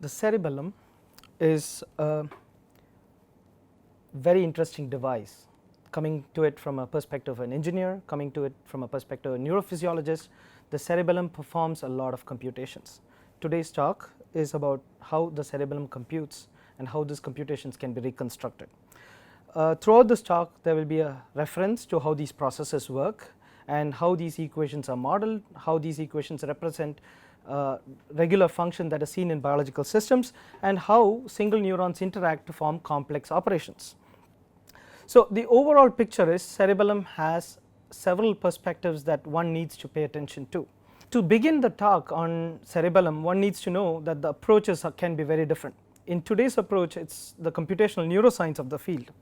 The cerebellum is a very interesting device, coming to it from a perspective of an engineer, coming to it from a perspective of a neurophysiologist. The cerebellum performs a lot of computations. Today's talk is about how the cerebellum computes and how these computations can be reconstructed. Throughout this talk there will be a reference to how these processes work and how these equations are modeled, how these equations represent regular function that is seen in biological systems, and how single neurons interact to form complex operations. So the overall picture is cerebellum has several perspectives that one needs to pay attention to. To begin the talk on cerebellum, one needs to know that the approaches can be very different. In today's approach, it's the computational neuroscience of the field.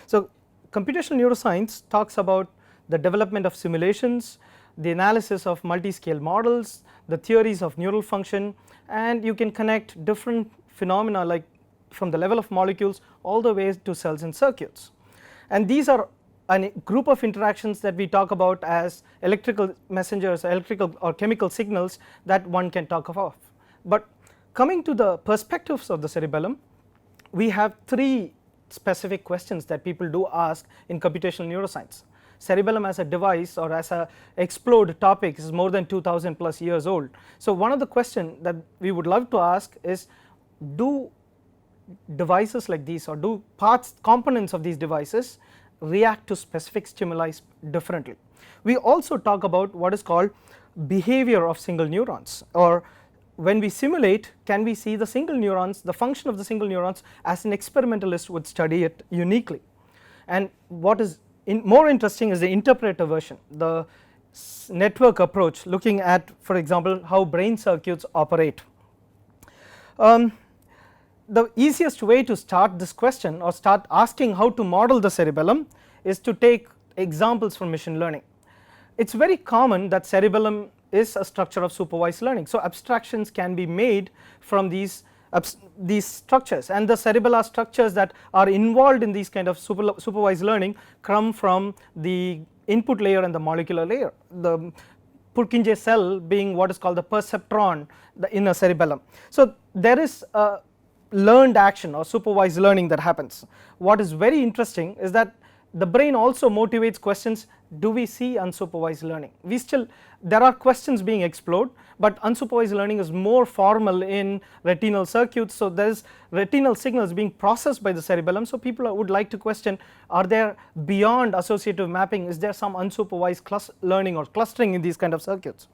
So computational neuroscience talks about the development of simulations, the analysis of multi-scale models, the theories of neural function, and you can connect different phenomena like from the level of molecules all the way to cells and circuits. And these are a group of interactions that we talk about as electrical messengers, electrical or chemical signals that one can talk of. But coming to the perspectives of the cerebellum, we have three specific questions that people do ask in computational neuroscience. Cerebellum as a device or as a explored topic is more than 2000 plus years old. So one of the questions that we would love to ask is, do devices like these or do components of these devices react to specific stimuli differently? We also talk about what is called behavior of single neurons, or when we simulate, can we see the single neurons, the function of the single neurons as an experimentalist would study it uniquely. And what is more interesting is the interpreter version, the network approach, looking at, for example, how brain circuits operate. The easiest way to start this question or start asking how to model the cerebellum is to take examples from machine learning. It's very common that cerebellum is a structure of supervised learning, so abstractions can be made from these structures, and the cerebellar structures that are involved in these kind of supervised learning come from the input layer and the molecular layer, the Purkinje cell being what is called the perceptron in a cerebellum. So there is a learned action or supervised learning that happens. What is very interesting is that the brain also motivates questions, do we see unsupervised learning? There are questions being explored, but unsupervised learning is more formal in retinal circuits, so there is retinal signals being processed by the cerebellum. So people would like to question, are there beyond associative mapping, is there some unsupervised learning or clustering in these kind of circuits?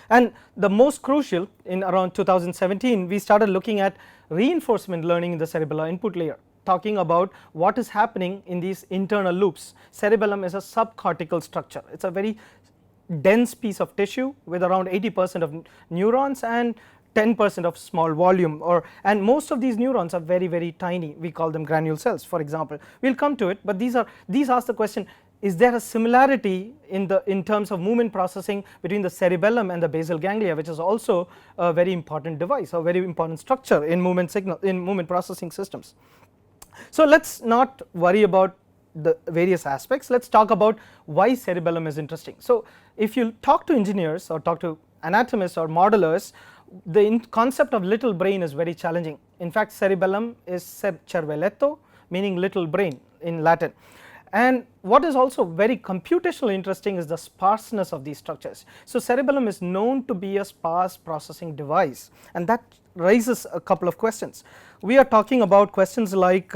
And the most crucial, in around 2017 we started looking at reinforcement learning in the cerebellar input layer, talking about what is happening in these internal loops. Cerebellum is a subcortical structure, it's a very dense piece of tissue with around 80% of neurons and 10% of small volume, and most of these neurons are very, very tiny. We call them granule cells, for example. We'll come to it, but these ask the question, is there a similarity in terms of movement processing between the cerebellum and the basal ganglia, which is also a very important device, a very important structure in movement processing systems. So let's not worry about the various aspects, let's talk about why cerebellum is interesting. So if you talk to engineers or talk to anatomists or modelers, the concept of little brain is very challenging. In fact, cerebellum is cervelletto, meaning little brain in Latin. And what is also very computationally interesting is the sparseness of these structures. So cerebellum is known to be a sparse processing device, and that raises a couple of questions. We are talking about questions like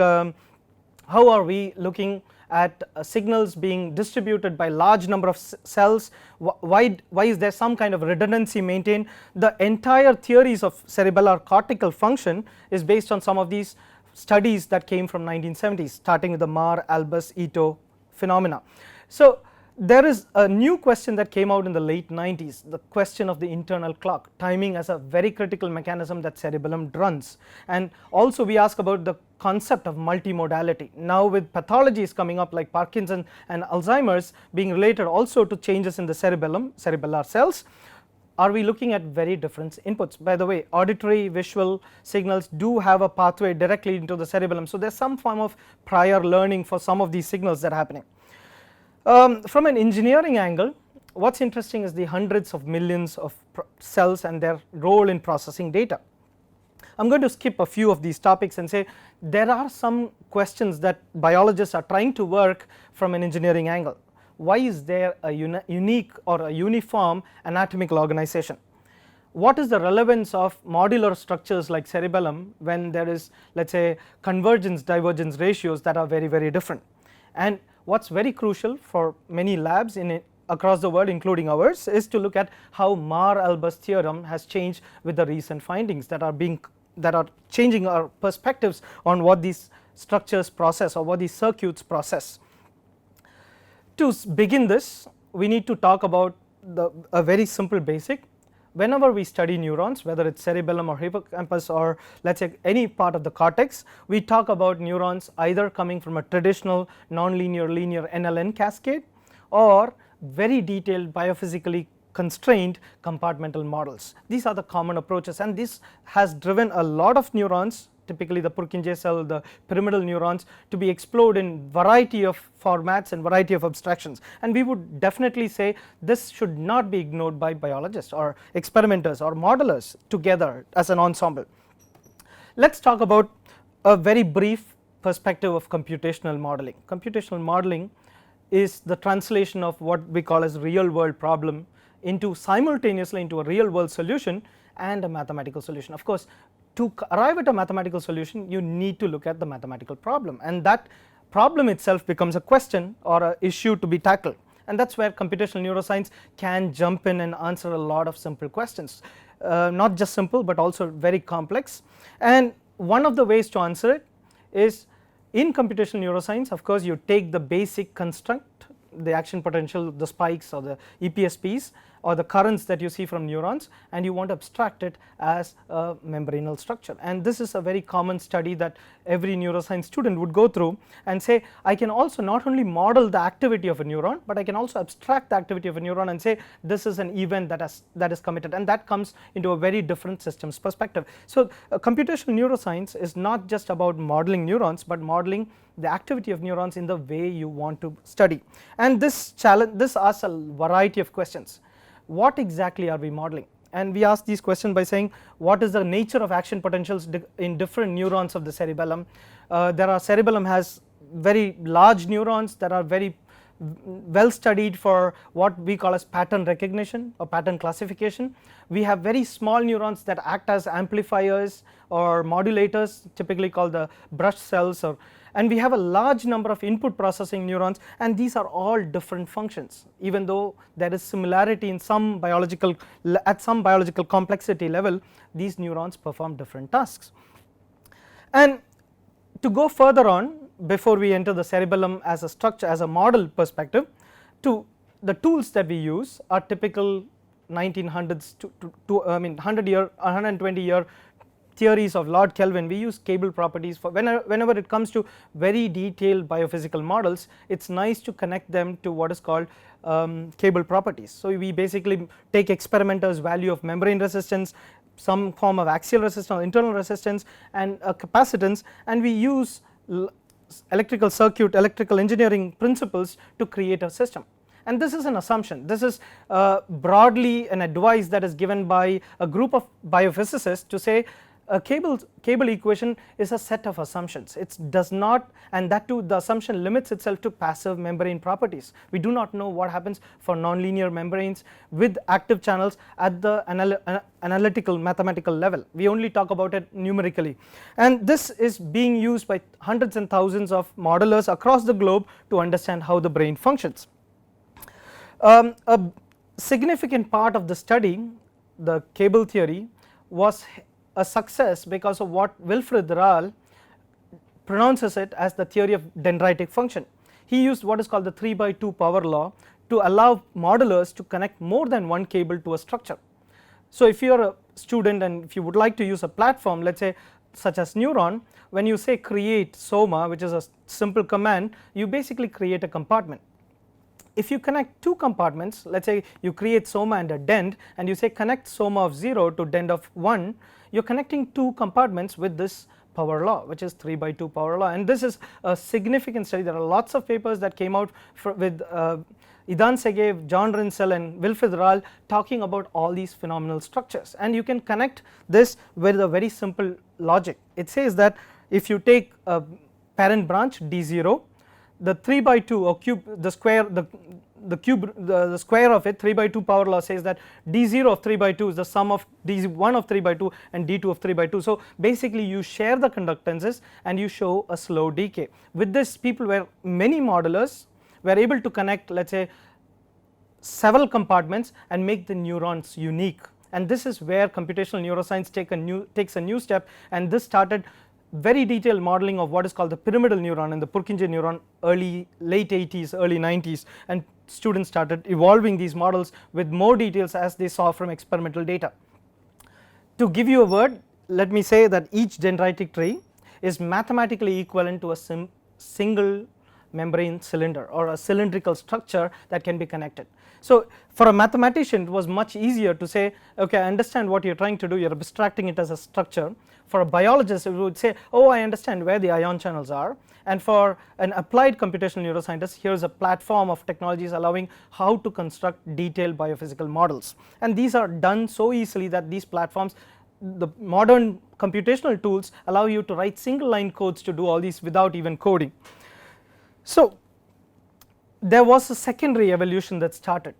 how are we looking at signals being distributed by large number of cells, why is there some kind of redundancy maintained? The entire theories of cerebellar cortical function is based on some of these studies that came from 1970s, starting with the Marr, Albus, Ito phenomena. So there is a new question that came out in the late 90s, the question of the internal clock, timing as a very critical mechanism that cerebellum runs. And also we ask about the concept of multimodality. Now with pathologies coming up like Parkinson and Alzheimer's being related also to changes in the cerebellum, cerebellar cells, are we looking at very different inputs? By the way, auditory visual signals do have a pathway directly into the cerebellum, so there is some form of prior learning for some of these signals that are happening. From an engineering angle, what's interesting is the hundreds of millions of cells and their role in processing data. I'm going to skip a few of these topics and say there are some questions that biologists are trying to work from an engineering angle. Why is there a unique or a uniform anatomical organization? What is the relevance of modular structures like cerebellum when there is, let's say, convergence divergence ratios that are very, very different? And what's very crucial for many labs across the world, including ours, is to look at how Marr-Albus theorem has changed with the recent findings that are changing our perspectives on what these structures process or what these circuits process. To begin this, we need to talk about a very simple basic. Whenever we study neurons, whether it's cerebellum or hippocampus or let's say any part of the cortex, we talk about neurons either coming from a traditional nonlinear linear NLN cascade or very detailed biophysically constrained compartmental models. These are the common approaches, and this has driven a lot of neurons, typically the Purkinje cell, the pyramidal neurons, to be explored in variety of formats and variety of abstractions, and we would definitely say this should not be ignored by biologists or experimenters or modelers together as an ensemble. Let's talk about a very brief perspective of computational modeling. Computational modeling is the translation of what we call as real world problem simultaneously into a real world solution and a mathematical solution. Of course, to arrive at a mathematical solution you need to look at the mathematical problem, and that problem itself becomes a question or an issue to be tackled, and that is where computational neuroscience can jump in and answer a lot of simple questions, not just simple but also very complex. And one of the ways to answer it is in computational neuroscience. Of course, you take the basic construct, the action potential, the spikes or the EPSPs or the currents that you see from neurons, and you want to abstract it as a membranal structure. And this is a very common study that every neuroscience student would go through and say, I can also not only model the activity of a neuron, but I can also abstract the activity of a neuron and say this is an event that is committed, and that comes into a very different systems perspective. So computational neuroscience is not just about modeling neurons, but modeling the activity of neurons in the way you want to study. And this asks a variety of questions. What exactly are we modeling? And we ask these questions by saying what is the nature of action potentials in different neurons of the cerebellum. Cerebellum has very large neurons that are very well studied for what we call as pattern recognition or pattern classification. We have very small neurons that act as amplifiers or modulators, typically called the brush cells, and we have a large number of input processing neurons, and these are all different functions. Even though there is similarity in at some biological complexity level, these neurons perform different tasks. And to go further on, before we enter the cerebellum as a structure, as a model perspective, the tools that we use are typical 1900s to 120 year theories of Lord Kelvin. We use cable properties for whenever it comes to very detailed biophysical models. It's nice to connect them to what is called cable properties. So we basically take experimenters' value of membrane resistance, some form of axial resistance or internal resistance, and a capacitance, and we use electrical engineering principles to create a system. And this is an assumption. This is broadly an advice that is given by a group of biophysicists to say a cable equation is a set of assumptions. It does not, and that too the assumption limits itself to passive membrane properties. We do not know what happens for nonlinear membranes with active channels at the analytical mathematical level. We only talk about it numerically, and this is being used by hundreds and thousands of modelers across the globe to understand how the brain functions. A significant part of the study, the cable theory, was a success because of what Wilfrid Rahl pronounces it as the theory of dendritic function. He used what is called the 3/2 power law to allow modelers to connect more than one cable to a structure. So if you are a student and if you would like to use a platform, let's say such as Neuron, when you say create soma, which is a simple command, you basically create a compartment. If you connect two compartments, let's say you create soma and a dend, and you say connect soma of 0 to dend of 1, you're connecting two compartments with this power law, which is 3/2 power law, and this is a significant study. There are lots of papers that came out with Idan Segev, John Rinsel and Wilfrid Rall talking about all these phenomenal structures, and you can connect this with a very simple logic. It says that if you take a parent branch D0, the 3/2 or cube, the square, the square of it, 3/2 power law says that D0 of 3/2 is the sum of D1 of 3/2 and D2 of 3/2. So basically you share the conductances and you show a slow decay. With this, people were many modelers were able to connect, let's say, several compartments and make the neurons unique, and this is where computational neuroscience takes a new step, and this started very detailed modeling of what is called the pyramidal neuron and the Purkinje neuron late 80s, early 90s, and students started evolving these models with more details as they saw from experimental data. To give you a word, let me say that each dendritic tree is mathematically equivalent to a single membrane cylinder or a cylindrical structure that can be connected. So for a mathematician it was much easier to say, okay, I understand what you are trying to do, you are abstracting it as a structure. For a biologist it would say, oh, I understand where the ion channels are, and for an applied computational neuroscientist, here is a platform of technologies allowing how to construct detailed biophysical models, and these are done so easily that these platforms, the modern computational tools, allow you to write single line codes to do all these without even coding. So there was a secondary evolution that started.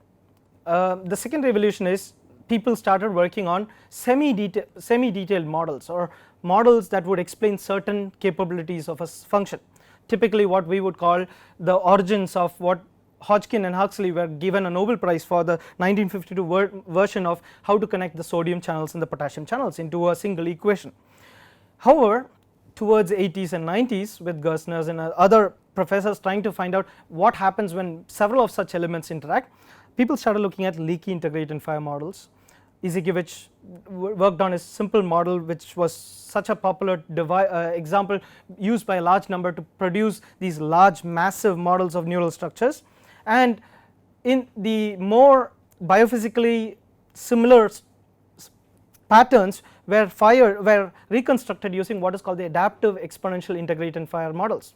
The secondary evolution is people started working on semi-detailed models, or models that would explain certain capabilities of a function, typically what we would call the origins of what Hodgkin and Huxley were given a Nobel Prize for, the 1952 version of how to connect the sodium channels and the potassium channels into a single equation. However, towards 80s and 90s, with Gerstners and other professors trying to find out what happens when several of such elements interact, people started looking at leaky integrated fire models. Izhikevich worked on a simple model which was such a popular example used by a large number to produce these large massive models of neural structures, and in the more biophysically similar patterns were reconstructed using what is called the adaptive exponential integrated fire models.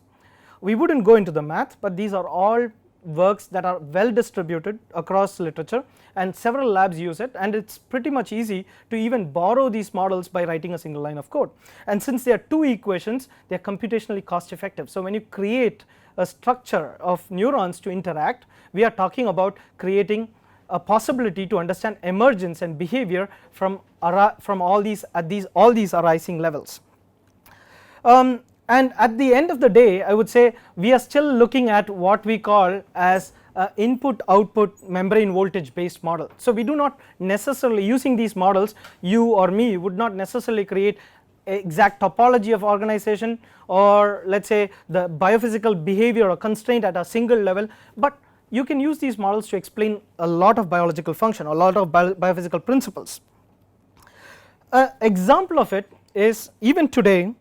We would not go into the math, but these are all works that are well distributed across literature, and several labs use it, and it is pretty much easy to even borrow these models by writing a single line of code. And since there are two equations, they are computationally cost effective. So when you create a structure of neurons to interact, we are talking about creating a possibility to understand emergence and behavior from all these arising levels. And at the end of the day, I would say we are still looking at what we call as input output membrane voltage based model. So we do not necessarily, using these models, you or me would not necessarily create exact topology of organization, or let us say the biophysical behavior or constraint at a single level, but you can use these models to explain a lot of biological function, a lot of biophysical principles. An example of it is, even today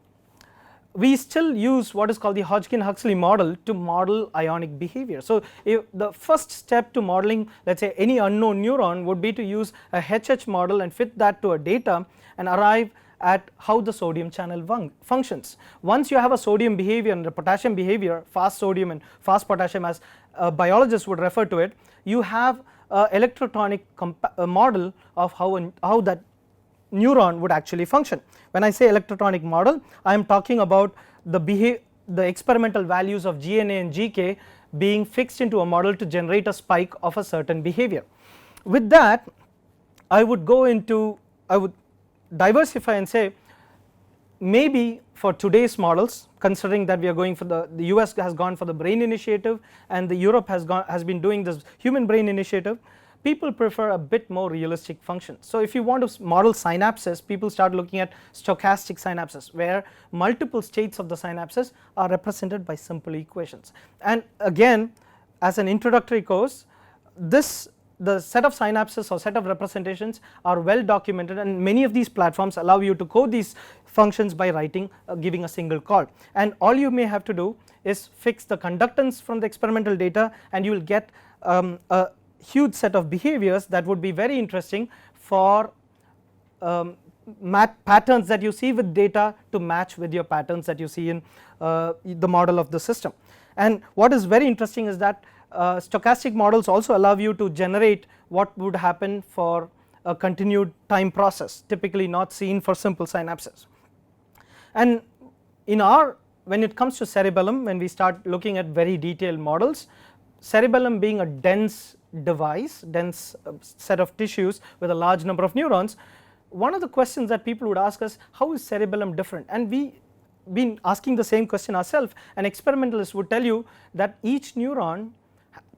we still use what is called the Hodgkin-Huxley model to model ionic behavior. So if the first step to modeling, let us say, any unknown neuron would be to use a HH model and fit that to a data and arrive at how the sodium channel functions. Once you have a sodium behavior and a potassium behavior, fast sodium and fast potassium as biologists would refer to it, you have an electrotonic model of how that neuron would actually function. When I say electrotonic model, I am talking about the experimental values of GNA and GK being fixed into a model to generate a spike of a certain behavior. With that, I would diversify and say, maybe for today's models, considering that we are going for the US has gone for the brain initiative and the Europe has been doing this human brain initiative, people prefer a bit more realistic functions. So if you want to model synapses, people start looking at stochastic synapses, where multiple states of the synapses are represented by simple equations. And again, as an introductory course, the set of synapses or set of representations are well documented, and many of these platforms allow you to code these functions by writing giving a single call, and all you may have to do is fix the conductance from the experimental data, and you will get a huge set of behaviors that would be very interesting for patterns that you see with data to match with your patterns that you see in the model of the system. And what is very interesting is that stochastic models also allow you to generate what would happen for a continued time process, typically not seen for simple synapses. And when it comes to cerebellum, when we start looking at very detailed models, cerebellum being a dense device, dense set of tissues with a large number of neurons, one of the questions that people would ask us, how is cerebellum different? And we been asking the same question ourselves. An experimentalist would tell you that each neuron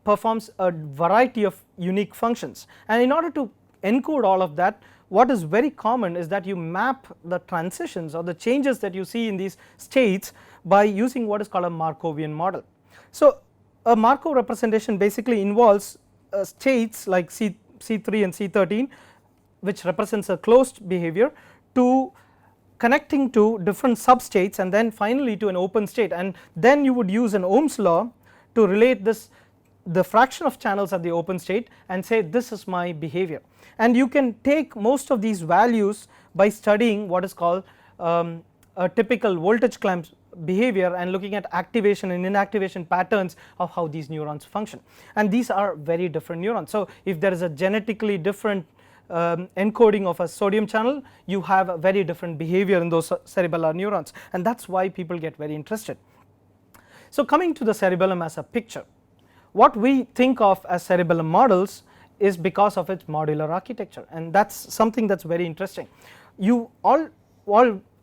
performs a variety of unique functions, and in order to encode all of that, what is very common is that you map the transitions or the changes that you see in these states by using what is called a Markovian model. So a Markov representation basically involves states like C3 and C13, which represents a closed behavior, to connecting to different substates and then finally to an open state, and then you would use an Ohm's law to relate the fraction of channels at the open state and say this is my behavior. And you can take most of these values by studying what is called a typical voltage clamp behavior and looking at activation and inactivation patterns of how these neurons function, and these are very different neurons. So if there is a genetically different encoding of a sodium channel, you have a very different behavior in those cerebellar neurons, and that is why people get very interested. So coming to the cerebellum as a picture, what we think of as cerebellum models is because of its modular architecture, and that is something that is very interesting. You all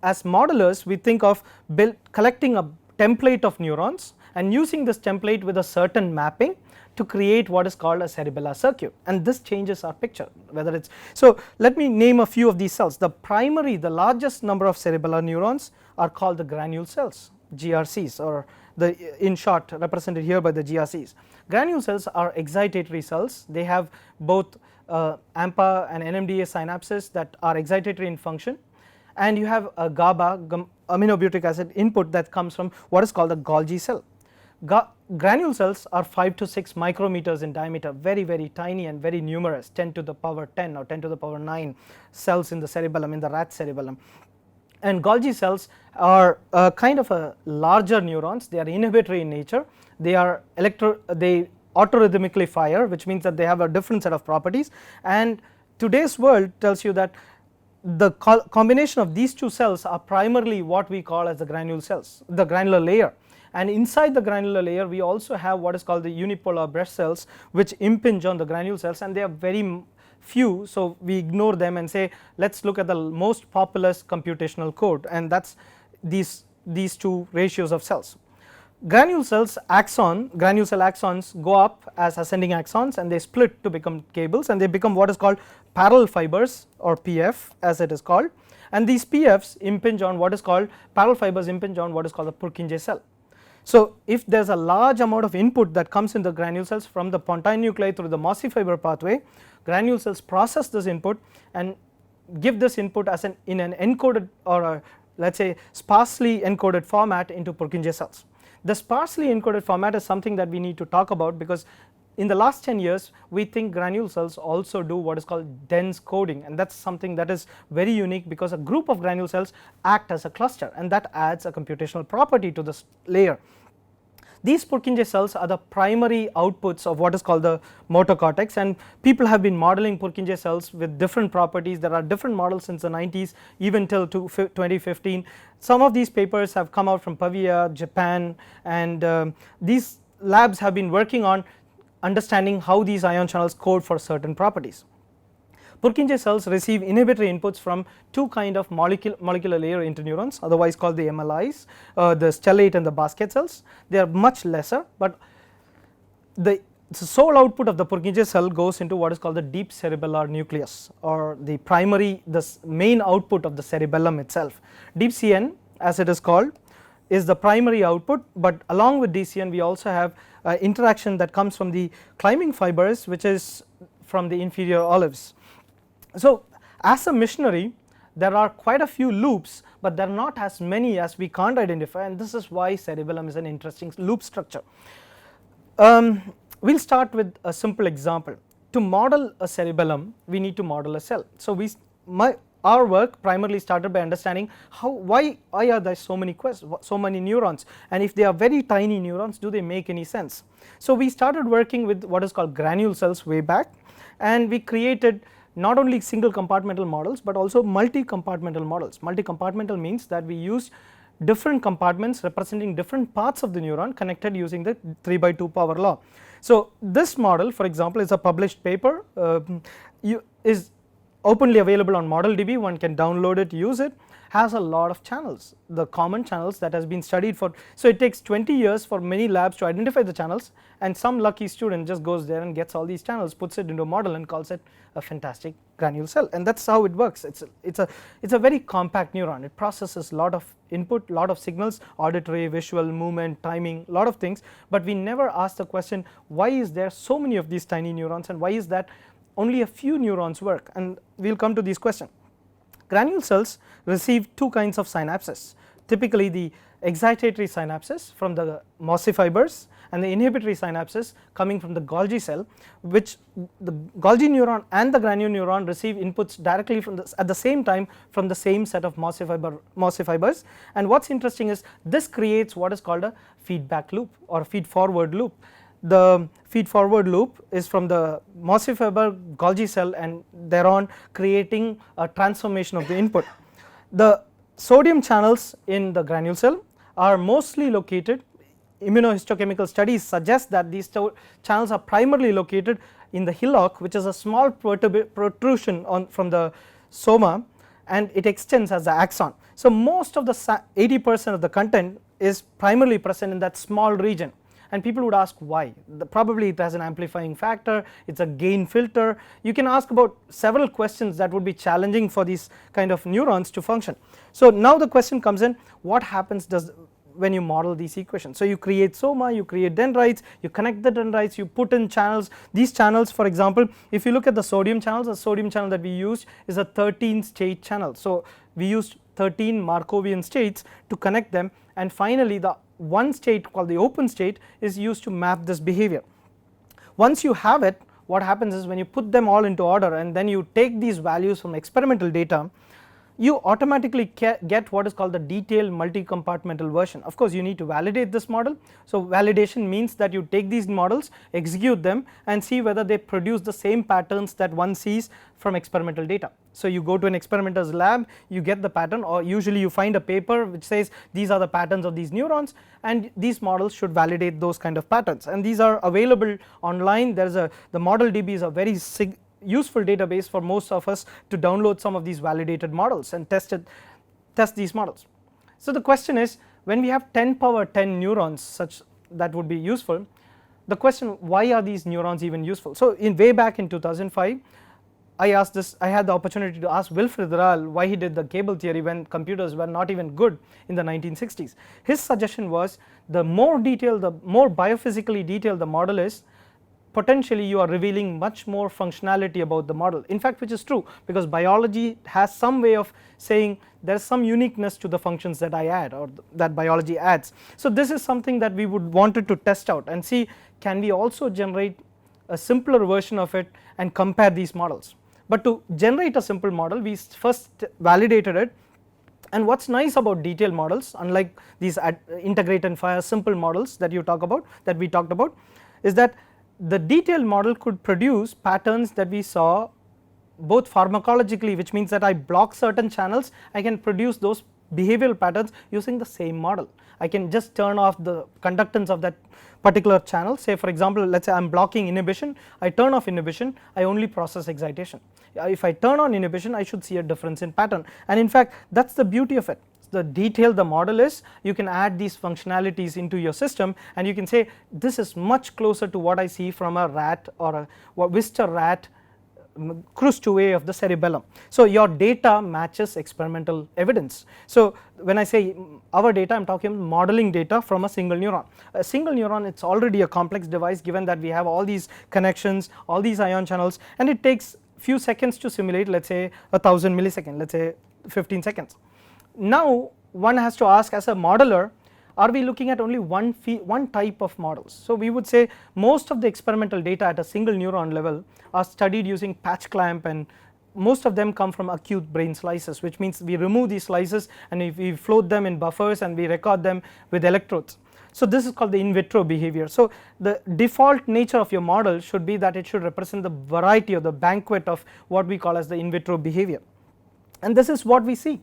as modelers, we think of collecting a template of neurons and using this template with a certain mapping to create what is called a cerebellar circuit, and this changes our picture. Whether it's so, let me name a few of these cells. The largest number of cerebellar neurons are called the granule cells, GRCs, or in short represented here by the GRCs. Granule cells are excitatory cells. They have both AMPA and NMDA synapses that are excitatory in function, and you have a GABA, aminobutyric acid input, that comes from what is called a Golgi cell. Granule cells are 5 to 6 micrometers in diameter, very very tiny and very numerous, 10 to the power 10 or 10 to the power 9 cells in the cerebellum, in the rat cerebellum. And Golgi cells are kind of a larger neurons. They are inhibitory in nature. They autorhythmically fire, which means that they have a different set of properties, and today's world tells you that the combination of these two cells are primarily what we call as the granule cells, the granular layer. And inside the granular layer we also have what is called the unipolar brush cells, which impinge on the granule cells, and they are very few, so we ignore them and say let's look at the most populous computational code, and that's these two ratios of cells. Granule cell axons go up as ascending axons, and they split to become cables, and they become what is called parallel fibers, or PF as it is called, and these PFs impinge on what is called parallel fibers impinge on what is called the Purkinje cell. So if there is a large amount of input that comes in the granule cells from the pontine nuclei through the mossy fiber pathway, granule cells process this input and give this input as in an encoded, or let's say sparsely encoded format into Purkinje cells. The sparsely encoded format is something that we need to talk about, because in the last 10 years we think granule cells also do what is called dense coding, and that is something that is very unique, because a group of granule cells act as a cluster, and that adds a computational property to this layer. These Purkinje cells are the primary outputs of what is called the motor cortex, and people have been modeling Purkinje cells with different properties. There are different models since the 90s even till 2015. Some of these papers have come out from Pavia, Japan, and these labs have been working on understanding how these ion channels code for certain properties. Purkinje cells receive inhibitory inputs from two kind of molecular layer interneurons, otherwise called the MLIs, the stellate and the basket cells. They are much lesser, but the sole output of the Purkinje cell goes into what is called the deep cerebellar nucleus, or the main output of the cerebellum itself. Deep CN, as it is called, is the primary output, but along with DCN we also have interaction that comes from the climbing fibers, which is from the inferior olives. So as a machinery there are quite a few loops, but there are not as many as we can't identify, and this is why cerebellum is an interesting loop structure. We will start with a simple example. To model a cerebellum we need to model a cell. So our work primarily started by understanding why are there so many neurons, and if they are very tiny neurons, do they make any sense? So we started working with what is called granule cells way back, and we created not only single compartmental models but also multi-compartmental models. Multi-compartmental means that we use different compartments representing different parts of the neuron connected using the 3/2 power law. So this model, for example, is a published paper, is openly available on ModelDB, one can download it, use it, has a lot of channels, the common channels that has been studied for. So it takes 20 years for many labs to identify the channels, and some lucky student just goes there and gets all these channels, puts it into a model and calls it a fantastic granule cell, and that's how it works. It's a very compact neuron. It processes a lot of input, lot of signals, auditory, visual, movement, timing, lot of things, but we never ask the question, why is there so many of these tiny neurons, and why is that only a few neurons work? And we will come to this question. Granule cells receive two kinds of synapses, typically the excitatory synapses from the mossy fibers and the inhibitory synapses coming from the Golgi cell, which the Golgi neuron and the granule neuron receive inputs directly from at the same time from the same set of mossy fibers. And what's interesting is this creates what is called a feedback loop or feed forward loop. The feed forward loop is from the mossy fiber Golgi cell and thereon creating a transformation of the input. The sodium channels in the granule cell are mostly located, immunohistochemical studies suggest that these channels are primarily located in the hillock, which is a small protrusion from the soma, and it extends as the axon. So most of the 80% of the content is primarily present in that small region. And people would ask why. Probably it has an amplifying factor, it's a gain filter. You can ask about several questions that would be challenging for these kind of neurons to function. So now the question comes in, what happens when you model these equations? So you create soma, you create dendrites, you connect the dendrites, you put in channels. These channels, for example, if you look at the sodium channels, the sodium channel that we used is a 13 state channel. So we used 13 Markovian states to connect them, and finally the one state called the open state is used to map this behavior. Once you have it, what happens is when you put them all into order and then you take these values from experimental data, you automatically get what is called the detailed multi-compartmental version. Of course you need to validate this model. So validation means that you take these models, execute them and see whether they produce the same patterns that one sees from experimental data. So you go to an experimenter's lab, you get the pattern, or usually you find a paper which says these are the patterns of these neurons, and these models should validate those kind of patterns, and these are available online. There is the ModelDB is a very useful database for most of us to download some of these validated models and test these models. So the question is, when we have 10 power 10 neurons such that would be useful, the question, why are these neurons even useful? So way back in 2005 I had the opportunity to ask Wilfrid Real why he did the cable theory when computers were not even good in the 1960s. His suggestion was, the more biophysically detailed the model is, potentially you are revealing much more functionality about the model. In fact, which is true, because biology has some way of saying there is some uniqueness to the functions that I add or that biology adds. So this is something that we would wanted to test out and see, can we also generate a simpler version of it and compare these models. But to generate a simple model, we first validated it. And what's nice about detailed models, unlike these integrate and fire simple models that we talked about, is that the detailed model could produce patterns that we saw both pharmacologically, which means that I block certain channels, I can produce those behavioral patterns using the same model. I can just turn off the conductance of that particular channel. Say for example, let's say I am blocking inhibition, I turn off inhibition, I only process excitation. If I turn on inhibition, I should see a difference in pattern, and in fact that's the beauty of it. The detailed the model is, you can add these functionalities into your system and you can say this is much closer to what I see from a rat or a Wistar rat Crus2A of the cerebellum. So your data matches experimental evidence. So when I say our data, I am talking modeling data from a single neuron. A single neuron, it's already a complex device given that we have all these connections, all these ion channels, and it takes few seconds to simulate, let's say 1000 milliseconds, let's say 15 seconds. Now one has to ask, as a modeler, are we looking at only one type of models? So we would say most of the experimental data at a single neuron level are studied using patch clamp and most of them come from acute brain slices, which means we remove these slices and we float them in buffers and we record them with electrodes. So this is called the in vitro behavior. So the default nature of your model should be that it should represent the variety or the banquet of what we call as the in vitro behavior, and this is what we see.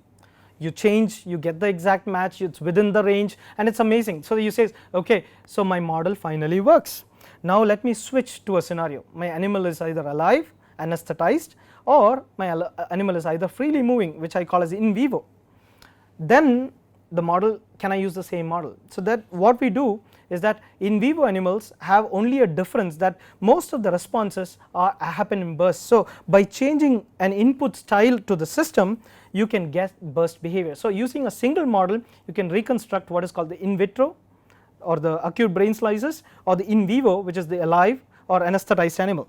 You change, you get the exact match, it's within the range, and it's amazing. So you say, okay, so my model finally works. Now let me switch to a scenario. My animal is either alive, anesthetized, or my animal is either freely moving, which I call as in vivo. Then the model, can I use the same model? So that what we do is that in vivo animals have only a difference that most of the responses happen in bursts. So by changing an input style to the system, you can get burst behavior. So using a single model, you can reconstruct what is called the in vitro or the acute brain slices, or the in vivo, which is the alive or anesthetized animal.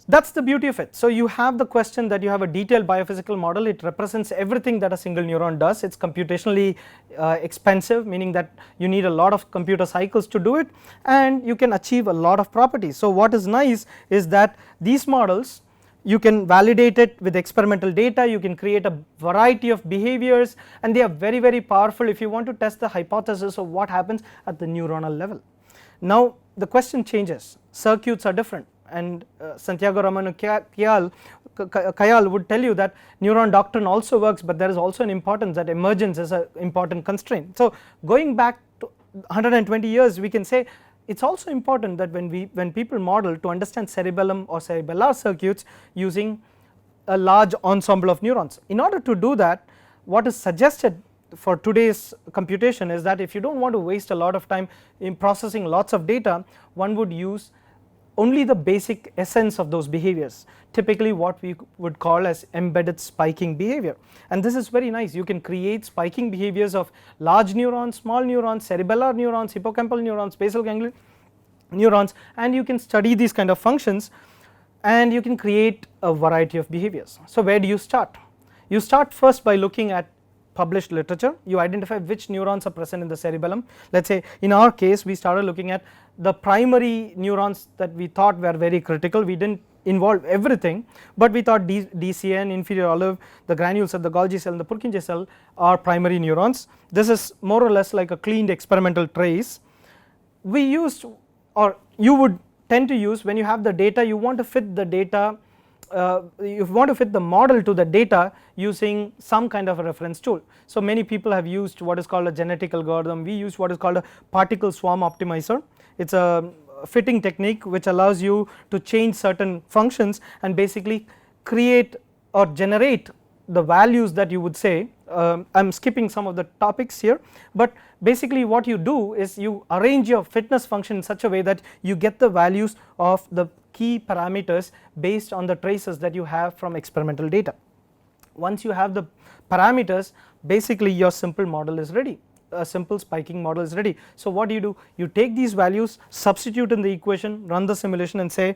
That's the beauty of it. So you have the question that you have a detailed biophysical model, it represents everything that a single neuron does. It's computationally expensive, meaning that you need a lot of computer cycles to do it, and you can achieve a lot of properties. So what is nice is that these models, you can validate it with experimental data, you can create a variety of behaviors, and they are very, very powerful if you want to test the hypothesis of what happens at the neuronal level. Now the question changes, circuits are different, and Santiago Ramon Cayal would tell you that neuron doctrine also works, but there is also an importance that emergence is an important constraint. So going back to 120 years, we can say it's also important that when people model, to understand cerebellum or cerebellar circuits using a large ensemble of neurons. In order to do that, what is suggested for today's computation is that if you don't want to waste a lot of time in processing lots of data, one would use only the basic essence of those behaviors, typically what we would call as embedded spiking behavior. And this is very nice, you can create spiking behaviors of large neurons, small neurons, cerebellar neurons, hippocampal neurons, basal ganglion neurons, and you can study these kind of functions and you can create a variety of behaviors. So where do you start? You start first by looking at published literature, you identify which neurons are present in the cerebellum. Let us say in our case we started looking at the primary neurons that we thought were very critical. We did not involve everything, but we thought DCN, inferior olive, the granules of the Golgi cell and the Purkinje cell are primary neurons. This is more or less like a cleaned experimental trace. We used, or you would tend to use, when you have the data, you want to fit the data, you want to fit the model to the data using some kind of a reference tool. So many people have used what is called a genetic algorithm, we use what is called a particle swarm optimizer. It's a fitting technique which allows you to change certain functions and basically create or generate the values that you would say. I am skipping some of the topics here, but basically what you do is you arrange your fitness function in such a way that you get the values of the key parameters based on the traces that you have from experimental data. Once you have the parameters, basically your simple model is ready, a simple spiking model is ready. So what do? You take these values, substitute in the equation, run the simulation and say,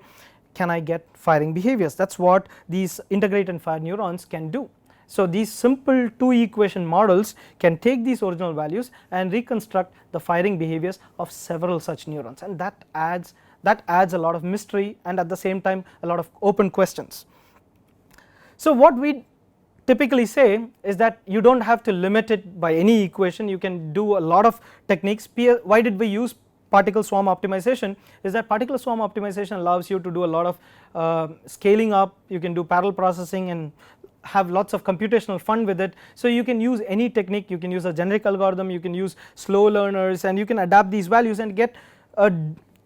can I get firing behaviors? That is what these integrate and fire neurons can do. So these simple 2 equation models can take these original values and reconstruct the firing behaviors of several such neurons, and that adds a lot of mystery and at the same time a lot of open questions. So what we typically say is that you do not have to limit it by any equation, you can do a lot of techniques. Why did we use particle swarm optimization? Is that particle swarm optimization allows you to do a lot of scaling up, you can do parallel processing and have lots of computational fun with it. So you can use any technique, you can use a generic algorithm, you can use slow learners, and you can adapt these values and get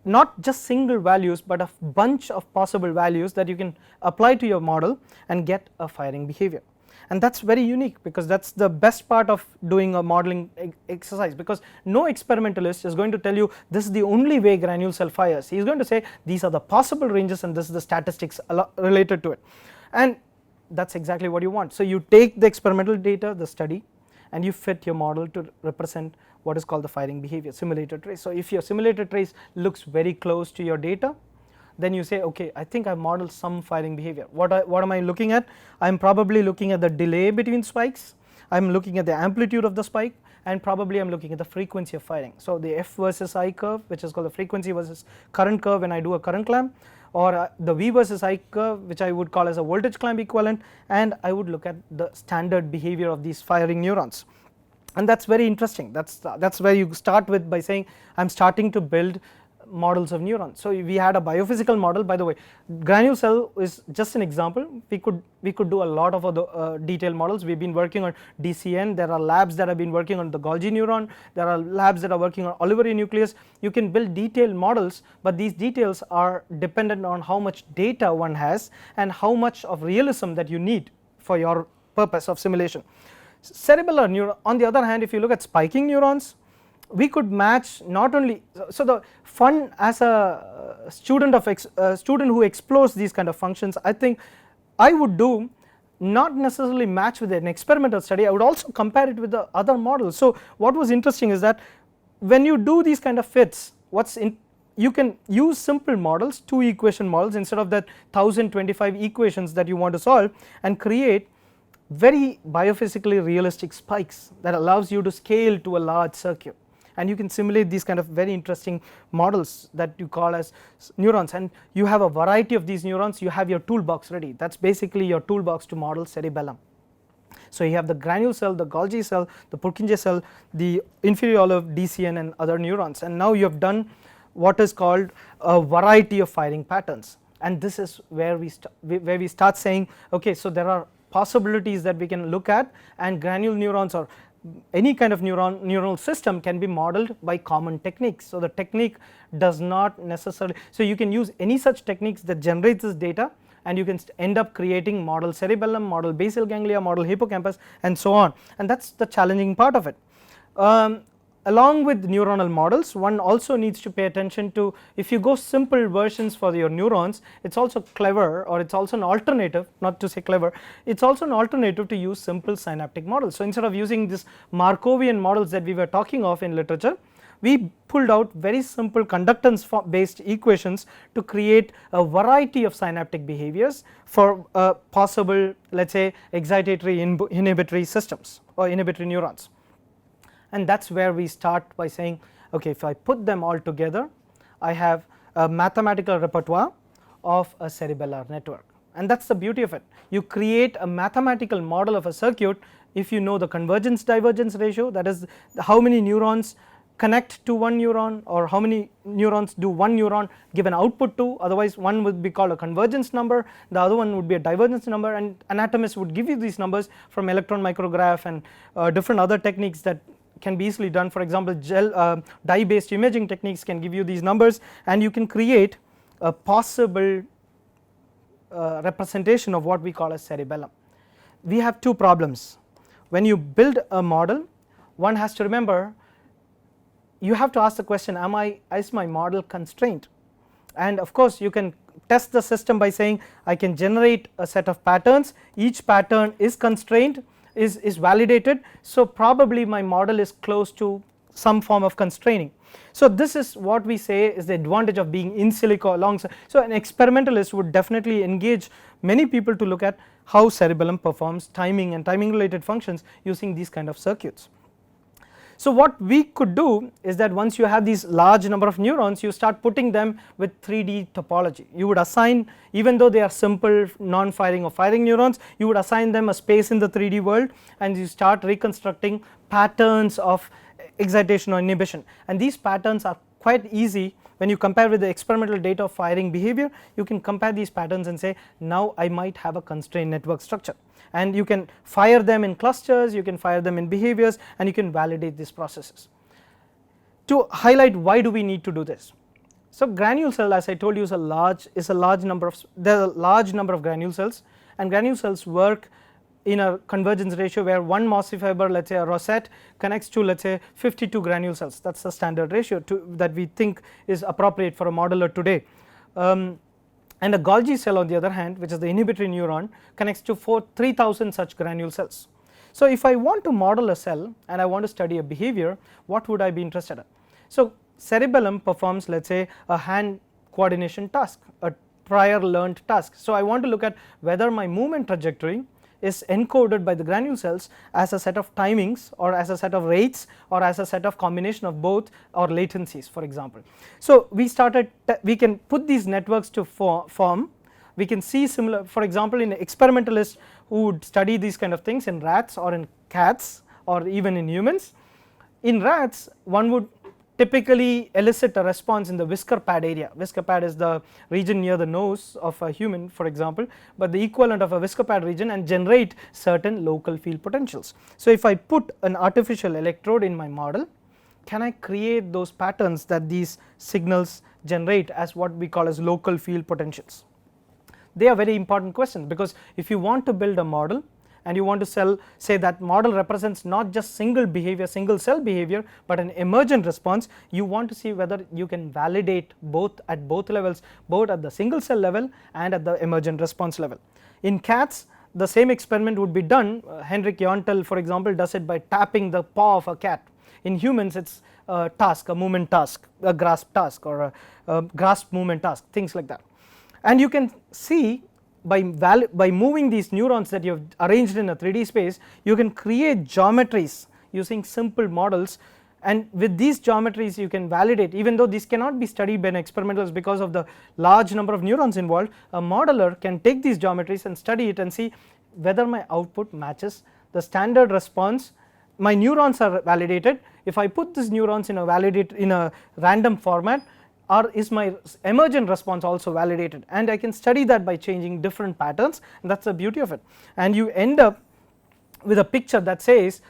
not just single values but a bunch of possible values that you can apply to your model and get a firing behavior. And that is very unique because that is the best part of doing a modeling exercise, because no experimentalist is going to tell you this is the only way granule cell fires. He is going to say these are the possible ranges and this is the statistics related to it, and that is exactly what you want. So you take the experimental data, the study, and you fit your model to represent what is called the firing behavior, simulated trace. So if your simulated trace looks very close to your data, then you say, okay, I think I have modeled some firing behavior. What am I looking at? I am probably looking at the delay between spikes, I am looking at the amplitude of the spike, and probably I am looking at the frequency of firing. So the F versus I curve, which is called the frequency versus current curve when I do a current clamp, or the V versus I curve, which I would call as a voltage climb equivalent, and I would look at the standard behavior of these firing neurons. And that's very interesting. That's where you start with by saying I'm starting to build models of neurons. So we had a biophysical model. By the way, granule cell is just an example. We could do a lot of other detailed models. We've been working on DCN. There are labs that have been working on the Golgi neuron. There are labs that are working on oligonucleus. You can build detailed models, but these details are dependent on how much data one has and how much of realism that you need for your purpose of simulation. Cerebellar neuron, on the other hand, if you look at spiking neurons, we could match not only, so the fun as a student who explores these kind of functions, I think I would do not necessarily match with an experimental study, I would also compare it with the other models. So what was interesting is that when you do these kind of fits, you can use simple models, 2 equation models instead of that 1025 equations that you want to solve, and create very biophysically realistic spikes that allows you to scale to a large circuit. And you can simulate these kind of very interesting models that you call as neurons, and you have a variety of these neurons. You have your toolbox ready. That's basically your toolbox to model cerebellum. So you have the granule cell, the Golgi cell, the Purkinje cell, the inferior olive, DCN, and other neurons, and now you have done what is called a variety of firing patterns. And this is where we start saying, okay, so there are possibilities that we can look at, and granule neurons or any kind of neural system can be modeled by common techniques. So the technique does not necessarily, so you can use any such techniques that generates this data, and you can end up creating model cerebellum, model basal ganglia, model hippocampus, and so on. And that's the challenging part of it. Along with neuronal models, one also needs to pay attention to, if you go simple versions for your neurons, it's also clever, or it's also an alternative, not to say clever, it's also an alternative to use simple synaptic models. So instead of using this Markovian models that we were talking of in literature, we pulled out very simple conductance based equations to create a variety of synaptic behaviors for possible, let's say, excitatory inhibitory systems or inhibitory neurons. And that's where we start by saying, okay, if I put them all together, I have a mathematical repertoire of a cerebellar network. And that's the beauty of it. You create a mathematical model of a circuit if you know the convergence divergence ratio, that is how many neurons connect to one neuron, or how many neurons do one neuron give an output to. Otherwise one would be called a convergence number, the other one would be a divergence number, and anatomists would give you these numbers from electron micrograph and different other techniques that can be easily done. For example, dye based imaging techniques can give you these numbers, and you can create a possible representation of what we call as cerebellum. We have 2 problems. When you build a model, one has to remember, you have to ask the question, is my model constrained? And of course you can test the system by saying I can generate a set of patterns, each pattern is constrained, is validated, so probably my model is close to some form of constraining. So this is what we say is the advantage of being in silico alongside. So an experimentalist would definitely engage many people to look at how cerebellum performs timing and timing related functions using these kind of circuits. So what we could do is that once you have these large number of neurons, you start putting them with 3D topology. You would assign, even though they are simple non-firing or firing neurons, you would assign them a space in the 3D world, and you start reconstructing patterns of excitation or inhibition. And these patterns are quite easy when you compare with the experimental data of firing behavior. You can compare these patterns and say, now I might have a constrained network structure, and you can fire them in clusters, you can fire them in behaviors, and you can validate these processes. To highlight why do we need to do this, so granule cell, as I told you, is a large number of granule cells, and granule cells work in a convergence ratio where one mossy fiber, let's say a rosette, connects to, let's say, 52 granule cells. That's the standard ratio that we think is appropriate for a modeler today. And a Golgi cell, on the other hand, which is the inhibitory neuron, connects to 3,000 such granule cells. So if I want to model a cell and I want to study a behavior, what would I be interested in? So cerebellum performs, let's say, a hand coordination task, a prior learned task. So I want to look at whether my movement trajectory is encoded by the granule cells as a set of timings or as a set of rates or as a set of combination of both or latencies, for example. So we can put these networks to form. We can see similar, for example, in experimentalists who would study these kind of things in rats or in cats or even in humans. In rats, one would typically elicit a response in the whisker pad area. Whisker pad is the region near the nose of a human, for example, but the equivalent of a whisker pad region, and generate certain local field potentials. So if I put an artificial electrode in my model, can I create those patterns that these signals generate as what we call as local field potentials? They are very important questions, because if you want to build a model and you want to say that model represents not just single behavior, single cell behavior, but an emergent response, you want to see whether you can validate both at both levels, both at the single cell level and at the emergent response level. In cats, the same experiment would be done. Henrik Yontel, for example, does it by tapping the paw of a cat. In humans, it's a task, a movement task, a grasp task, or a grasp movement task, things like that. And you can see by moving these neurons that you have arranged in a 3D space, you can create geometries using simple models, and with these geometries you can validate. Even though these cannot be studied by an experimentalist because of the large number of neurons involved, a modeler can take these geometries and study it and see whether my output matches the standard response. My neurons are validated. If I put these neurons in a random format, or is my emergent response also validated, and I can study that by changing different patterns, and that is the beauty of it. And you end up with a picture that says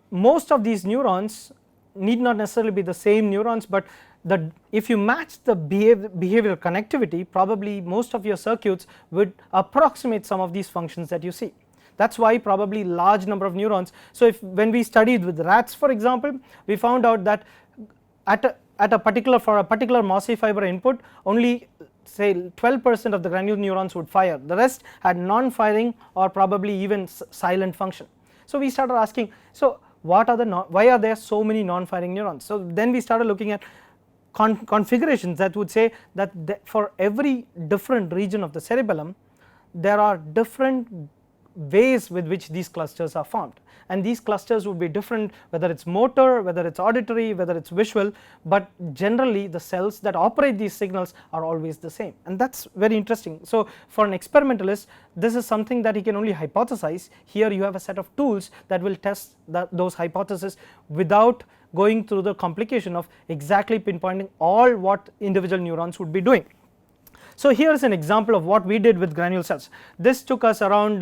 most of these neurons need not necessarily be the same neurons, but if you match the behavioral connectivity, probably most of your circuits would approximate some of these functions that you see. That is why probably large number of neurons. So when we studied with rats, for example, we found out that for a particular mossy fiber input, only say 12% of the granule neurons would fire, the rest had non-firing or probably even silent function. So we started asking, so why are there so many non-firing neurons? So then we started looking at configurations that would say that for every different region of the cerebellum, there are different ways with which these clusters are formed, and these clusters would be different whether it is motor, whether it is auditory, whether it is visual, but generally the cells that operate these signals are always the same, and that is very interesting. So for an experimentalist, this is something that he can only hypothesize. Here you have a set of tools that will test those hypotheses without going through the complication of exactly pinpointing all what individual neurons would be doing. So here is an example of what we did with granule cells. This took us around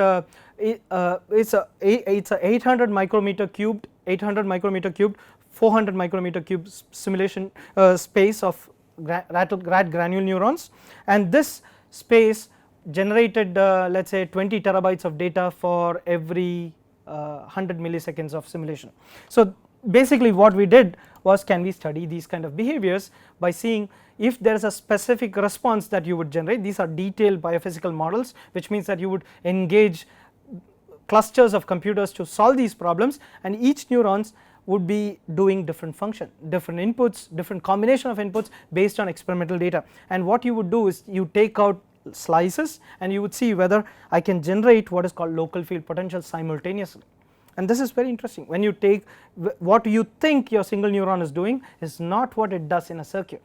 it's a 800 micrometer cubed, 400 micrometer cubed simulation space of rat granule neurons, and this space generated let us say 20 terabytes of data for every 100 milliseconds of simulation. So basically what we did was, can we study these kind of behaviors by seeing if there is a specific response that you would generate. These are detailed biophysical models, which means that you would engage clusters of computers to solve these problems, and each neurons would be doing different function, different inputs, different combination of inputs based on experimental data. And what you would do is you take out slices and you would see whether I can generate what is called local field potential simultaneously. And this is very interesting. When you take what you think your single neuron is doing is not what it does in a circuit.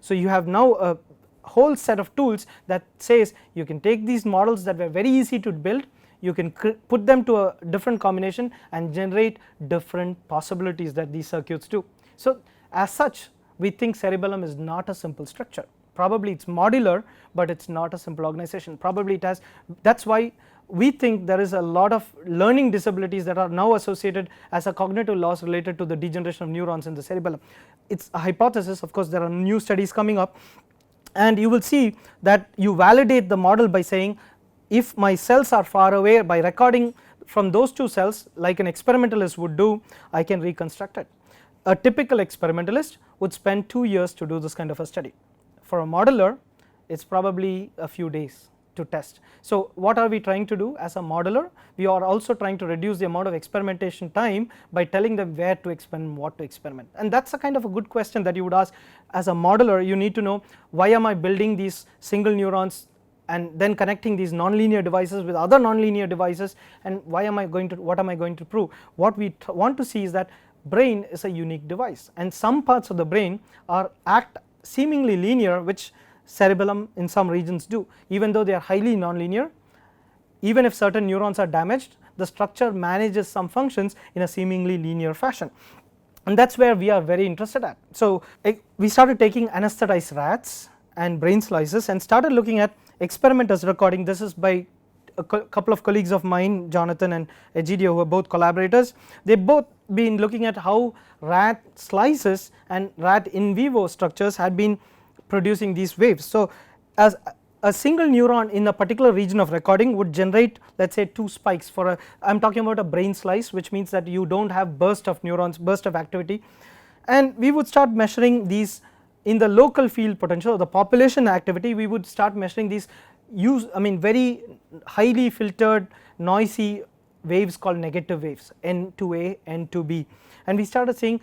So you have now a whole set of tools that says you can take these models that were very easy to build, you can put them to a different combination and generate different possibilities that these circuits do. So as such, we think cerebellum is not a simple structure. Probably it is modular, but it is not a simple organization. Probably it has, that is why we think there is a lot of learning disabilities that are now associated as a cognitive loss related to the degeneration of neurons in the cerebellum. It is a hypothesis. Of course there are new studies coming up, and you will see that you validate the model by saying if my cells are far away, by recording from those two cells like an experimentalist would do, I can reconstruct it. A typical experimentalist would spend 2 years to do this kind of a study. For a modeler, it is probably a few days to test. So what are we trying to do as a modeler? We are also trying to reduce the amount of experimentation time by telling them where to experiment, what to experiment, and that is a kind of a good question that you would ask as a modeler. You need to know, why am I building these single neurons and then connecting these nonlinear devices with other nonlinear devices, and what am I going to prove? What we want to see is that brain is a unique device, and some parts of the brain act seemingly linear, which cerebellum in some regions do, even though they are highly nonlinear. Even if certain neurons are damaged, the structure manages some functions in a seemingly linear fashion, and that is where we are very interested at. So we started taking anesthetized rats and brain slices and started looking at experimenters recording. This is by a couple of colleagues of mine, Jonathan and Egidio, who are both collaborators. They both been looking at how rat slices and rat in vivo structures had been producing these waves. So as a single neuron in a particular region of recording would generate, let us say, 2 spikes for a, I am talking about a brain slice, which means that you do not have burst of neurons, burst of activity, and we would start measuring these in the local field potential or the population activity. We would start measuring these very highly filtered noisy waves called negative waves, N2A, N2B, and we started seeing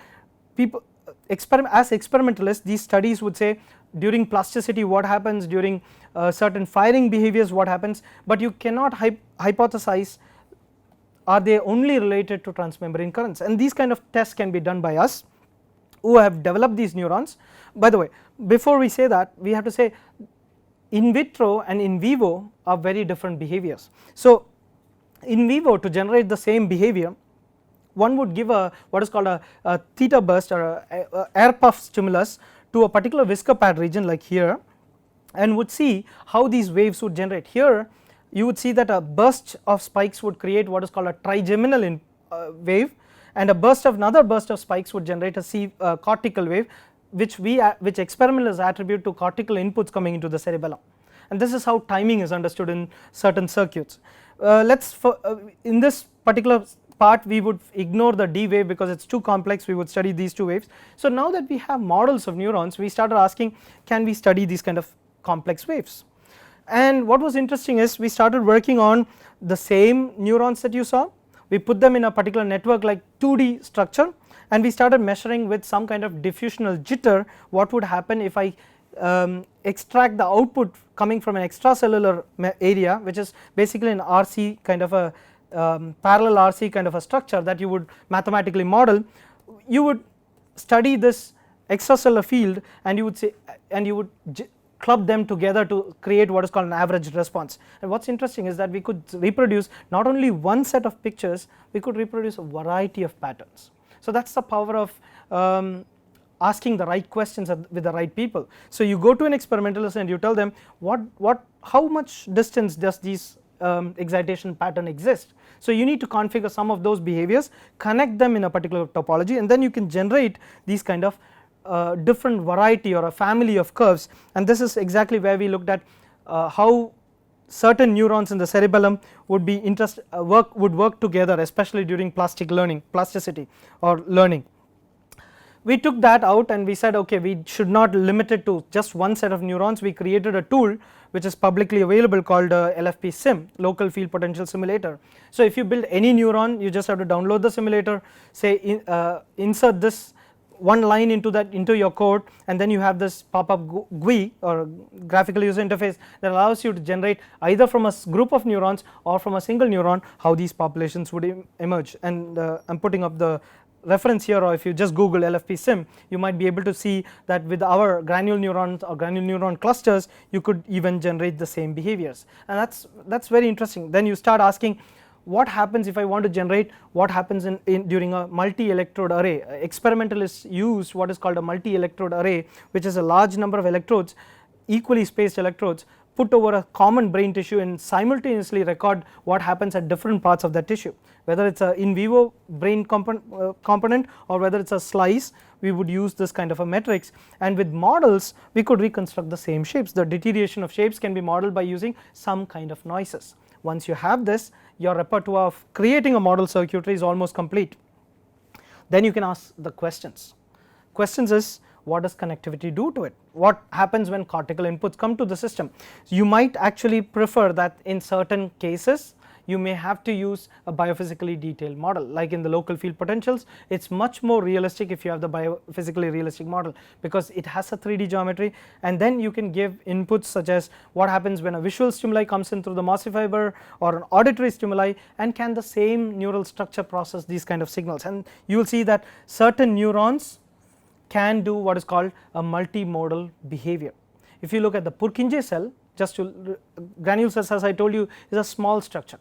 people as experimentalists, these studies would say during plasticity what happens, during certain firing behaviors what happens, but you cannot hypothesize are they only related to transmembrane currents, and these kind of tests can be done by us who have developed these neurons. By the way, before we say that, we have to say in vitro and in vivo are very different behaviors. So in vivo, to generate the same behavior, one would give what is called a theta burst or a air puff stimulus to a particular whisker pad region like here, and would see how these waves would generate. Here you would see that a burst of spikes would create what is called a trigeminal wave, and another burst of spikes would generate a cortical wave, which experimenters attribute to cortical inputs coming into the cerebellum, and this is how timing is understood in certain circuits. In this particular part we would ignore the D wave because it is too complex, we would study these 2 waves. So now that we have models of neurons, we started asking, can we study these kind of complex waves? And what was interesting is we started working on the same neurons that you saw, we put them in a particular network like 2D structure, and we started measuring with some kind of diffusional jitter what would happen if I extract the output coming from an extracellular area, which is basically an RC kind of a parallel RC kind of a structure that you would mathematically model. You would study this extracellular field and you would say, and you would club them together to create what is called an average response. And what is interesting is that we could reproduce not only one set of pictures, we could reproduce a variety of patterns. So that is the power of asking the right questions with the right people. So you go to an experimentalist and you tell them how much distance does these excitation pattern exist. So you need to configure some of those behaviors, connect them in a particular topology, and then you can generate these kind of different variety or a family of curves. And this is exactly where we looked at how certain neurons in the cerebellum would be work together, especially during plasticity or learning. We took that out and we said, okay, we should not limit it to just one set of neurons. We created a tool which is publicly available called LFP Sim, Local Field Potential Simulator. So if you build any neuron, you just have to download the simulator, say insert this one line into your code, and then you have this pop-up GUI or graphical user interface that allows you to generate either from a group of neurons or from a single neuron how these populations would emerge. And I am putting up the reference here, or if you just Google LFP Sim, you might be able to see that with our granule neurons or granule neuron clusters you could even generate the same behaviors, and that's very interesting. Then you start asking, what happens if I want to generate what happens during a multi-electrode array. Experimentalists use what is called a multi-electrode array, which is a large number of electrodes, equally spaced electrodes, put over a common brain tissue and simultaneously record what happens at different parts of that tissue, whether it is a in vivo brain component or whether it is a slice. We would use this kind of a matrix, and with models we could reconstruct the same shapes. The deterioration of shapes can be modeled by using some kind of noises. Once you have this, your repertoire of creating a model circuitry is almost complete. Then you can ask the questions. Questions is, what does connectivity do to it? What happens when cortical inputs come to the system? So you might actually prefer that in certain cases you may have to use a biophysically detailed model. Like in the local field potentials, it's much more realistic if you have the biophysically realistic model, because it has a 3D geometry, and then you can give inputs such as what happens when a visual stimuli comes in through the mossy fiber, or an auditory stimuli, and can the same neural structure process these kind of signals. And you will see that certain neurons can do what is called a multimodal behavior. If you look at the Purkinje cell, just to granule cells, as I told you, is a small structure.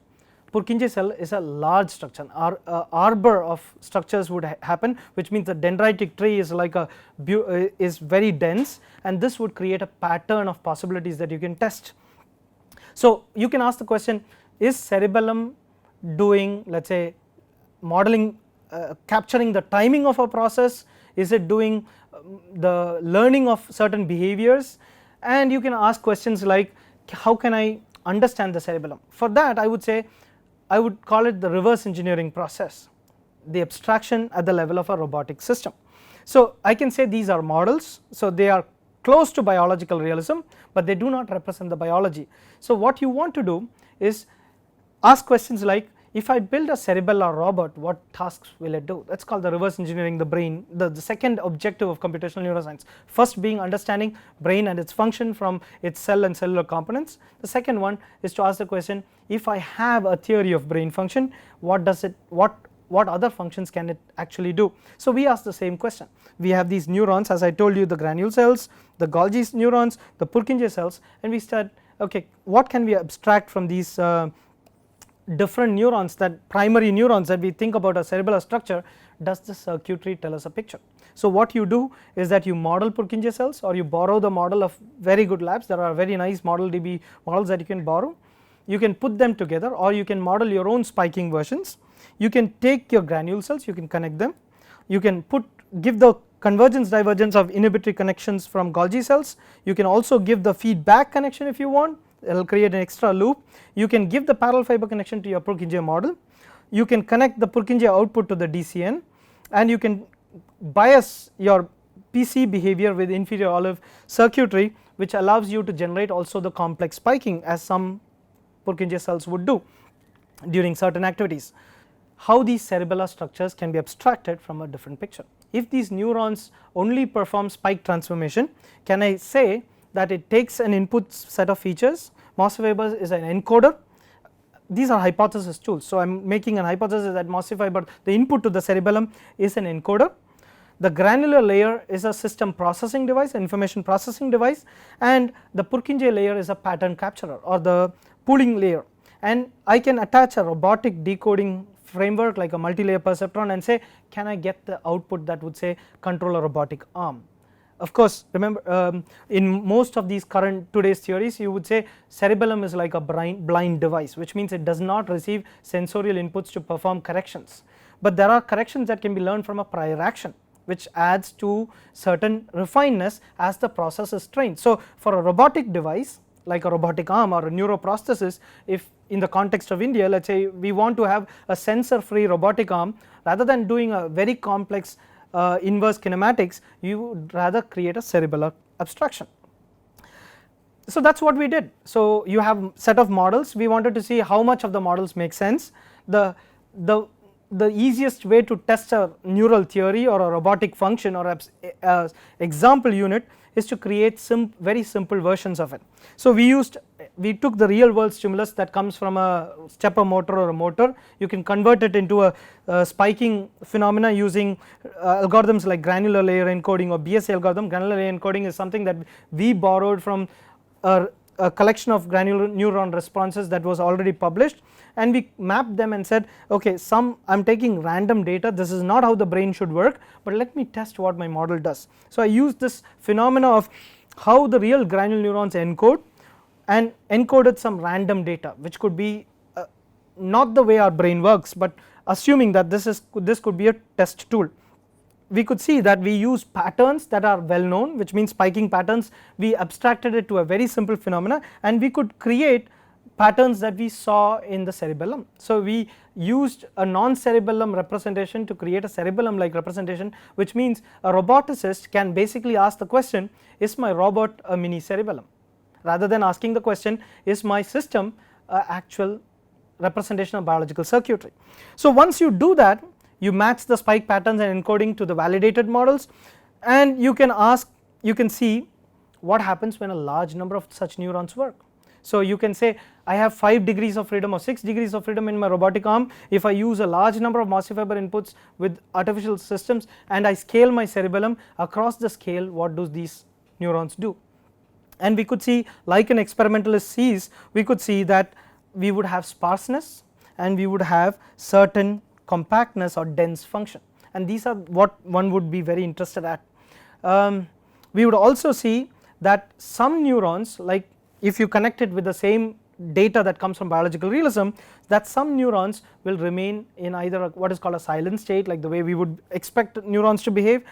Purkinje cell is a large structure. Arbor of structures would happen, which means the dendritic tree is like is very dense, and this would create a pattern of possibilities that you can test. So you can ask the question, is cerebellum doing, let's say, modeling, capturing the timing of a process? Is it doing the learning of certain behaviors? And you can ask questions like, how can I understand the cerebellum? For that, I would say, I would call it the reverse engineering process, the abstraction at the level of a robotic system. So I can say these are models, so they are close to biological realism, but they do not represent the biology. So what you want to do is ask questions like, if I build a cerebellar robot, what tasks will it do? That is called the reverse engineering the brain, the second objective of computational neuroscience. First being understanding brain and its function from its cell and cellular components. The second one is to ask the question, if I have a theory of brain function, what other functions can it actually do? So we ask the same question. We have these neurons, as I told you, the granule cells, the Golgi neurons, the Purkinje cells, and we said, okay, what can we abstract from these different neurons, that primary neurons that we think about a cerebellar structure? Does the circuitry tell us a picture? So what you do is that you model Purkinje cells, or you borrow the model of very good labs. There are very nice model DB models that you can borrow. You can put them together, or you can model your own spiking versions. You can take your granule cells, you can connect them, you can give the convergence divergence of inhibitory connections from Golgi cells. You can also give the feedback connection if you want, it will create an extra loop. You can give the parallel fiber connection to your Purkinje model. You can connect the Purkinje output to the DCN, and you can bias your PC behavior with inferior olive circuitry, which allows you to generate also the complex spiking as some Purkinje cells would do during certain activities. How these cerebellar structures can be abstracted from a different picture. If these neurons only perform spike transformation, can I say that it takes an input set of features? Mossy fiber is an encoder. These are hypothesis tools, so I am making an hypothesis that mossy fiber, the input to the cerebellum, is an encoder. The granular layer is a system processing device, information processing device, and the Purkinje layer is a pattern capturer, or the pooling layer. And I can attach a robotic decoding framework like a multi-layer perceptron and say, can I get the output that would say control a robotic arm? Of course, remember, in most of these today's theories, you would say cerebellum is like a blind device, which means it does not receive sensorial inputs to perform corrections, but there are corrections that can be learned from a prior action, which adds to certain refinedness as the process is trained. So for a robotic device like a robotic arm or a neuroprosthesis, if in the context of India, let us say we want to have a sensor free robotic arm, rather than doing a very complex inverse kinematics, you would rather create a cerebellar abstraction. So that is what we did. So you have set of models, we wanted to see how much of the models make sense. The easiest way to test a neural theory or a robotic function or a example unit is to create very simple versions of it. So we took the real world stimulus that comes from a stepper motor or a motor. You can convert it into a spiking phenomena using algorithms like granular layer encoding or BSA algorithm. Granular layer encoding is something that we borrowed from a collection of granular neuron responses that was already published, and we mapped them and said, okay, I am taking random data, this is not how the brain should work, but let me test what my model does. So I used this phenomena of how the real granule neurons encode, and encoded some random data which could be not the way our brain works, but assuming that this could be a test tool. We could see that we use patterns that are well known, which means spiking patterns. We abstracted it to a very simple phenomena, and we could create patterns that we saw in the cerebellum. So we used a non-cerebellum representation to create a cerebellum like representation, which means a roboticist can basically ask the question, is my robot a mini cerebellum, rather than asking the question, is my system an actual representation of biological circuitry. So once you do that, you match the spike patterns and encoding to the validated models, and you can see what happens when a large number of such neurons work. So you can say I have 5 degrees of freedom or 6 degrees of freedom in my robotic arm. If I use a large number of massive fiber inputs with artificial systems and I scale my cerebellum, across the scale what do these neurons do? And we could see, like an experimentalist sees, we could see that we would have sparseness and we would have certain compactness or dense function, and these are what one would be very interested at. We would also see that some neurons, like if you connect it with the same data that comes from biological realism, that some neurons will remain in either what is called a silent state, like the way we would expect neurons to behave,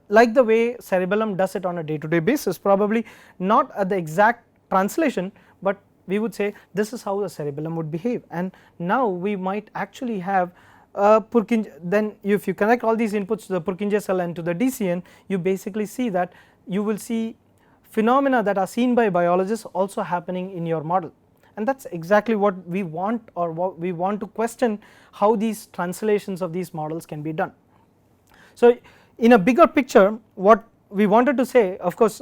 like the way cerebellum does it on a day-to-day basis, probably not at the exact translation, but we would say this is how the cerebellum would behave. And now we might actually have then if you connect all these inputs to the Purkinje cell and to the DCN, you basically see that you will see phenomena that are seen by biologists also happening in your model, and that is exactly what we want, or what we want to question, how these translations of these models can be done. So in a bigger picture, what we wanted to say, of course,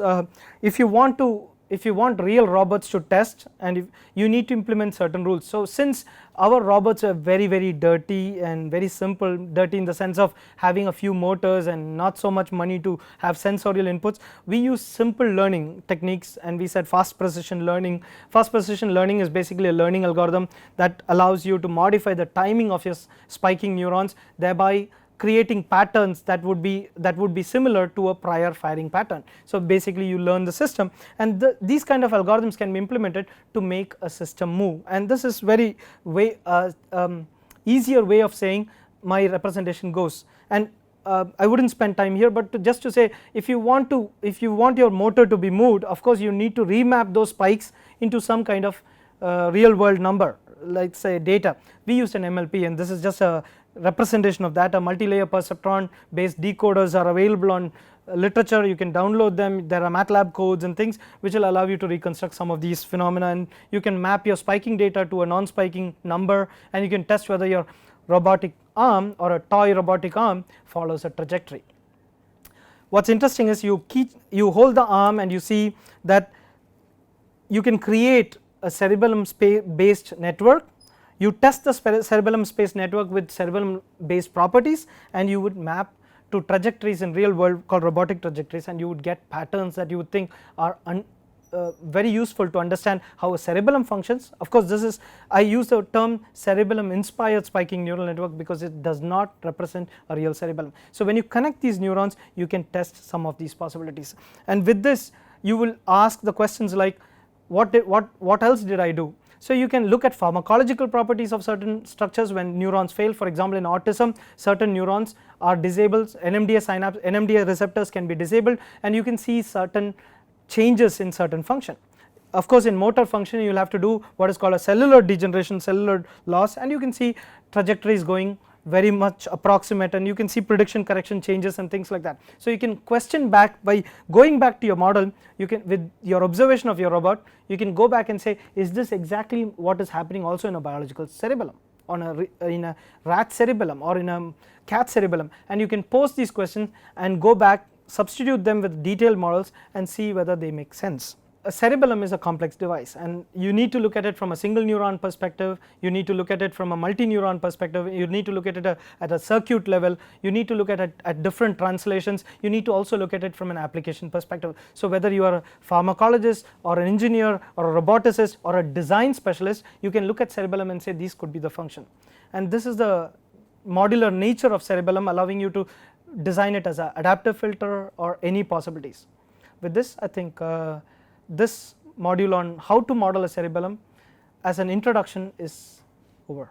if you want real robots to test, and if you need to implement certain rules. So since our robots are very dirty and very simple, dirty in the sense of having a few motors and not so much money to have sensorial inputs, we use simple learning techniques, and we said fast precision learning. Fast precision learning is basically a learning algorithm that allows you to modify the timing of your spiking neurons, thereby creating patterns that would be similar to a prior firing pattern. So basically you learn the system, and these kind of algorithms can be implemented to make a system move, and this is very easier way of saying my representation goes. And I would not spend time here, but just to say, if you want your motor to be moved, of course you need to remap those spikes into some kind of real world number, like say data. We used an MLP, and this is just a representation of that. A multi-layer perceptron based decoders are available on literature, you can download them. There are MATLAB codes and things which will allow you to reconstruct some of these phenomena, and you can map your spiking data to a non-spiking number, and you can test whether your robotic arm or a toy robotic arm follows a trajectory. What is interesting is you hold the arm and you see that you can create a cerebellum based network. You test the cerebellum space network with cerebellum based properties, and you would map to trajectories in real world called robotic trajectories, and you would get patterns that you would think are very useful to understand how a cerebellum functions. Of course this is, I use the term cerebellum inspired spiking neural network because it does not represent a real cerebellum. So when you connect these neurons, you can test some of these possibilities, and with this you will ask the questions like what else did I do? So you can look at pharmacological properties of certain structures when neurons fail. For example, in autism, certain neurons are disabled, NMDA receptors can be disabled, and you can see certain changes in certain function. Of course in motor function you will have to do what is called a cellular degeneration, cellular loss, and you can see trajectories going very much approximate, and you can see prediction correction changes and things like that. So you can question back by going back to your model. You can, with your observation of your robot, you can go back and say, is this exactly what is happening also in a biological cerebellum, in a rat cerebellum or in a cat cerebellum, and you can pose these questions and go back, substitute them with detailed models and see whether they make sense. A cerebellum is a complex device, and you need to look at it from a single neuron perspective, you need to look at it from a multi-neuron perspective, you need to look at it at a circuit level, you need to look at it at different translations, you need to also look at it from an application perspective. So whether you are a pharmacologist or an engineer or a roboticist or a design specialist, you can look at cerebellum and say these could be the function, and this is the modular nature of cerebellum, allowing you to design it as an adaptive filter or any possibilities. With this, I think this module on how to model a cerebellum as an introduction is over.